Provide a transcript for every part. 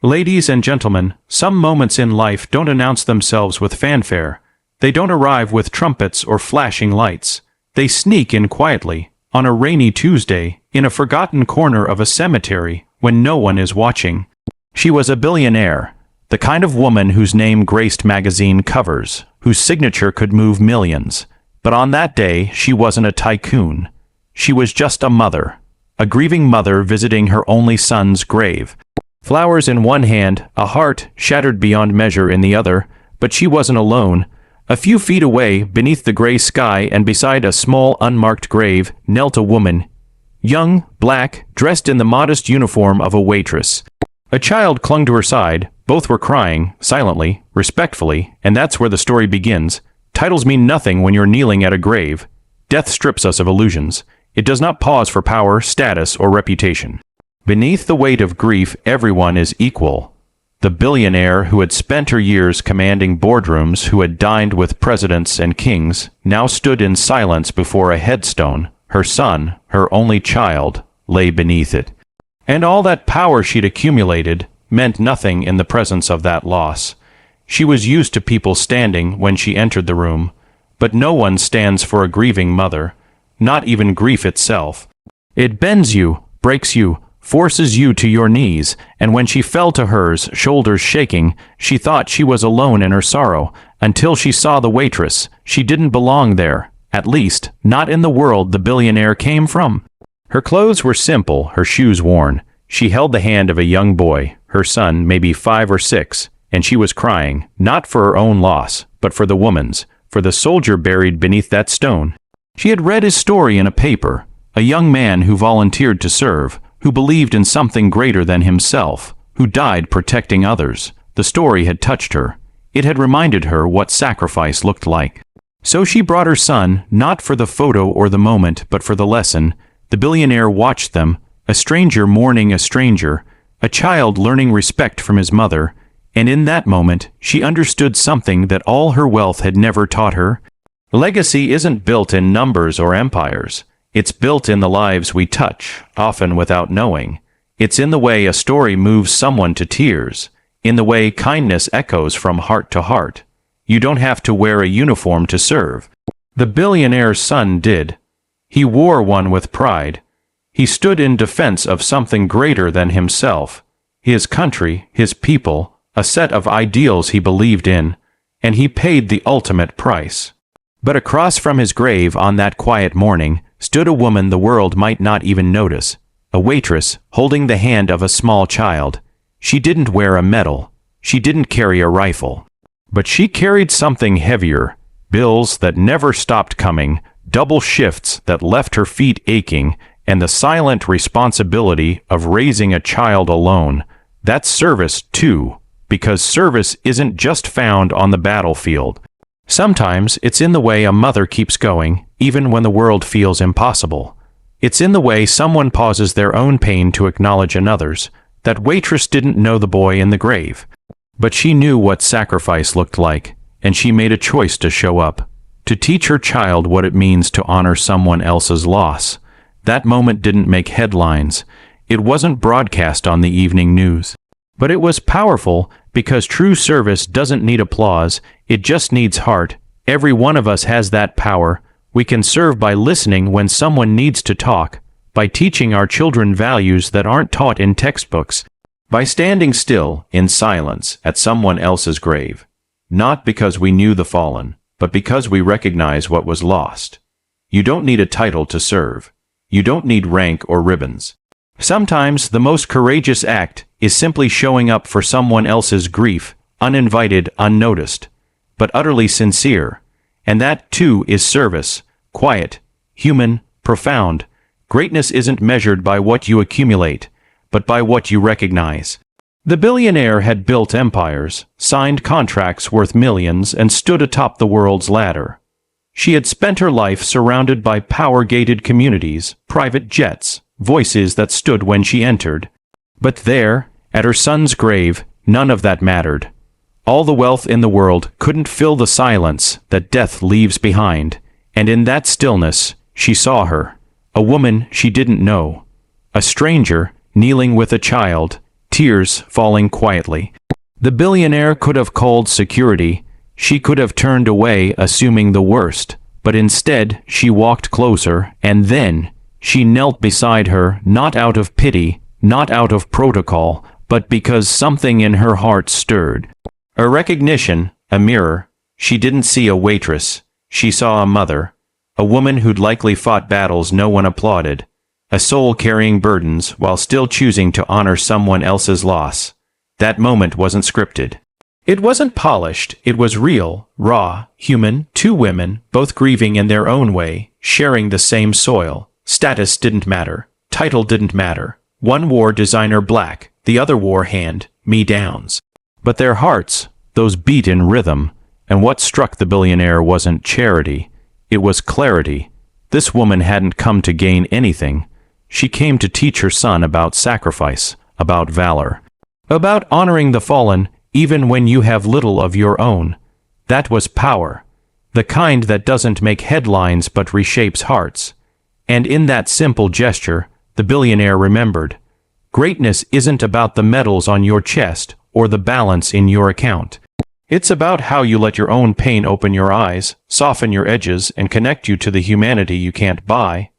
Ladies and gentlemen, some moments in life don't announce themselves with fanfare. They don't arrive with trumpets or flashing lights. They sneak in quietly, on a rainy Tuesday, in a forgotten corner of a cemetery, when no one is watching. She was a billionaire, the kind of woman whose name graced magazine covers, whose signature could move millions. But on that day, she wasn't a tycoon. She was just a mother, a grieving mother visiting her only son's grave. Flowers in one hand, a heart shattered beyond measure in the other, but she wasn't alone. A few feet away, beneath the gray sky and beside a small unmarked grave, knelt a woman. Young, black, dressed in the modest uniform of a waitress. A child clung to her side. Both were crying, silently, respectfully, and that's where the story begins. Titles mean nothing when you're kneeling at a grave. Death strips us of illusions. It does not pause for power, status, or reputation. Beneath the weight of grief, everyone is equal. The billionaire who had spent her years commanding boardrooms, who had dined with presidents and kings, now stood in silence before a headstone. Her son, her only child, lay beneath it. And all that power she'd accumulated meant nothing in the presence of that loss. She was used to people standing when she entered the room, but no one stands for a grieving mother, not even grief itself. It bends you, breaks you, forces you to your knees, and when she fell to hers, shoulders shaking, she thought she was alone in her sorrow, until she saw the waitress. She didn't belong there, at least, not in the world the billionaire came from. Her clothes were simple, her shoes worn. She held the hand of a young boy, her son, maybe 5 or 6, and she was crying, not for her own loss, but for the woman's, for the soldier buried beneath that stone. She had read his story in a paper, a young man who volunteered to serve, who believed in something greater than himself, who died protecting others. The story had touched her. It had reminded her what sacrifice looked like. So she brought her son, not for the photo or the moment, but for the lesson. The billionaire watched them, a stranger mourning a stranger, a child learning respect from his mother, and in that moment, she understood something that all her wealth had never taught her. Legacy isn't built in numbers or empires. It's built in the lives we touch, often without knowing. It's in the way a story moves someone to tears, in the way kindness echoes from heart to heart. You don't have to wear a uniform to serve. The billionaire's son did. He wore one with pride. He stood in defense of something greater than himself, his country, his people, a set of ideals he believed in, and he paid the ultimate price. But across from his grave on that quiet morning stood a woman the world might not even notice, a waitress holding the hand of a small child. She didn't wear a medal. She didn't carry a rifle. But she carried something heavier, bills that never stopped coming, double shifts that left her feet aching, and the silent responsibility of raising a child alone. That's service, too, because service isn't just found on the battlefield. Sometimes it's in the way a mother keeps going, even when the world feels impossible. It's in the way someone pauses their own pain to acknowledge another's. That waitress didn't know the boy in the grave, but she knew what sacrifice looked like, and she made a choice to show up, to teach her child what it means to honor someone else's loss. That moment didn't make headlines. It wasn't broadcast on the evening news. But it was powerful because true service doesn't need applause, it just needs heart. Every one of us has that power. We can serve by listening when someone needs to talk, by teaching our children values that aren't taught in textbooks, by standing still, in silence, at someone else's grave. Not because we knew the fallen, but because we recognize what was lost. You don't need a title to serve. You don't need rank or ribbons. Sometimes the most courageous act is simply showing up for someone else's grief, uninvited, unnoticed, but utterly sincere. And that, too, is service, quiet, human, profound. Greatness isn't measured by what you accumulate, but by what you recognize. The billionaire had built empires, signed contracts worth millions, and stood atop the world's ladder. She had spent her life surrounded by power-gated communities, private jets, voices that stood when she entered. But there, at her son's grave, none of that mattered. All the wealth in the world couldn't fill the silence that death leaves behind, and in that stillness, she saw her, a woman she didn't know, a stranger kneeling with a child, tears falling quietly. The billionaire could have called security. She could have turned away, assuming the worst. But instead, she walked closer, and then she knelt beside her, not out of pity, not out of protocol, but because something in her heart stirred. A recognition, a mirror. She didn't see a waitress. She saw a mother. A woman who'd likely fought battles no one applauded. A soul carrying burdens while still choosing to honor someone else's loss. That moment wasn't scripted. It wasn't polished, it was real, raw, human, two women, both grieving in their own way, sharing the same soil. Status didn't matter. Title didn't matter. One wore designer black, the other wore hand-me-downs. But their hearts, those beat in rhythm, and what struck the billionaire wasn't charity, it was clarity. This woman hadn't come to gain anything. She came to teach her son about sacrifice, about valor, about honoring the fallen, even when you have little of your own. That was power, the kind that doesn't make headlines but reshapes hearts. And in that simple gesture, the billionaire remembered, greatness isn't about the medals on your chest or the balance in your account. It's about how you let your own pain open your eyes, soften your edges, and connect you to the humanity you can't buy.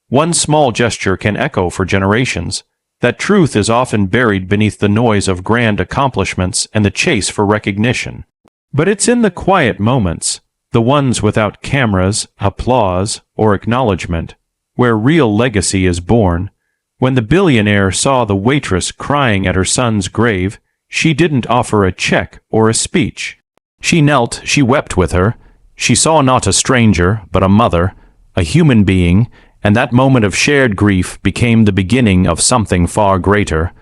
One small gesture can echo for generations. That truth is often buried beneath the noise of grand accomplishments and the chase for recognition. But it's in the quiet moments, the ones without cameras, applause, or acknowledgement, where real legacy is born. When the billionaire saw the waitress crying at her son's grave, she didn't offer a check or a speech. She knelt, she wept with her. She saw not a stranger, but a mother, a human being, and that moment of shared grief became the beginning of something far greater.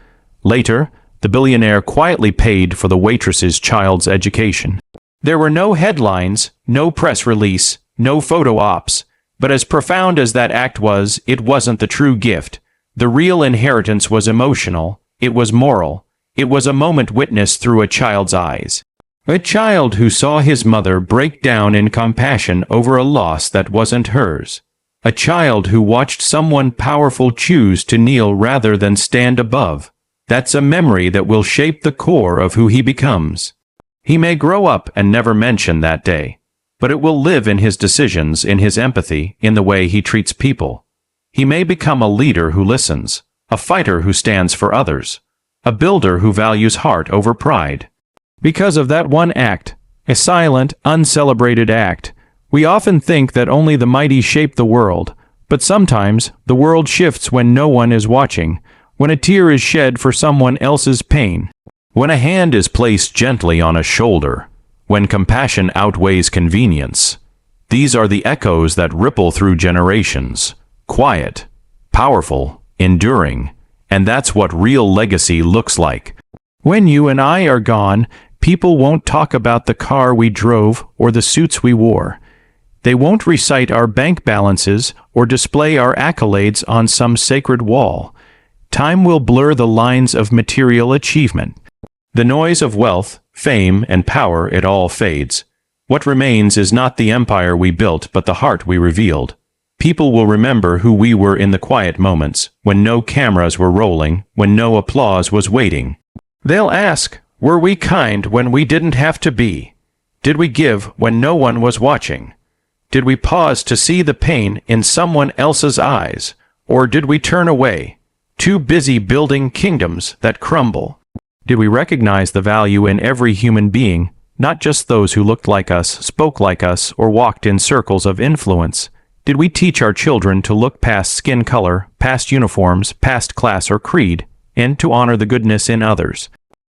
Later, the billionaire quietly paid for the waitress's child's education. There were no headlines, no press release, no photo ops, but as profound as that act was, it wasn't the true gift. The real inheritance was emotional, it was moral. It was a moment witnessed through a child's eyes. A child who saw his mother break down in compassion over a loss that wasn't hers. A child who watched someone powerful choose to kneel rather than stand above. That's a memory that will shape the core of who he becomes. He may grow up and never mention that day, but it will live in his decisions, in his empathy, in the way he treats people. He may become a leader who listens, a fighter who stands for others, a builder who values heart over pride. Because of that one act, a silent, uncelebrated act, we often think that only the mighty shape the world, but sometimes the world shifts when no one is watching, when a tear is shed for someone else's pain, when a hand is placed gently on a shoulder, when compassion outweighs convenience. These are the echoes that ripple through generations, quiet, powerful, enduring. And that's what real legacy looks like. When you and I are gone, people won't talk about the car we drove or the suits we wore. They won't recite our bank balances or display our accolades on some sacred wall. Time will blur the lines of material achievement. The noise of wealth, fame, and power, it all fades. What remains is not the empire we built, but the heart we revealed. People will remember who we were in the quiet moments, when no cameras were rolling, when no applause was waiting. They'll ask, were we kind when we didn't have to be? Did we give when no one was watching? Did we pause to see the pain in someone else's eyes? Or did we turn away, too busy building kingdoms that crumble? Did we recognize the value in every human being, not just those who looked like us, spoke like us, or walked in circles of influence? Did we teach our children to look past skin color, past uniforms, past class or creed, and to honor the goodness in others?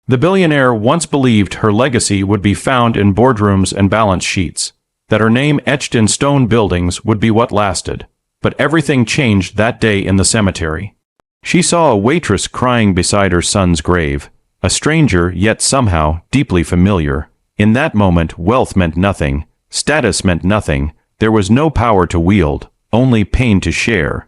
The billionaire once believed her legacy would be found in boardrooms and balance sheets, that her name etched in stone buildings would be what lasted. But everything changed that day in the cemetery. She saw a waitress crying beside her son's grave, a stranger yet somehow deeply familiar. In that moment, wealth meant nothing, status meant nothing. There was no power to wield, only pain to share.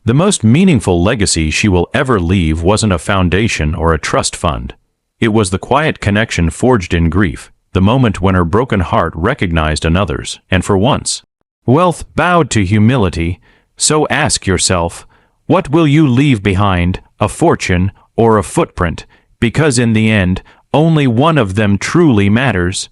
The most meaningful legacy she will ever leave wasn't a foundation or a trust fund. It was the quiet connection forged in grief, the moment when her broken heart recognized another's, and for once, wealth bowed to humility. So ask yourself, what will you leave behind, a fortune or a footprint? because in the end, only one of them truly matters.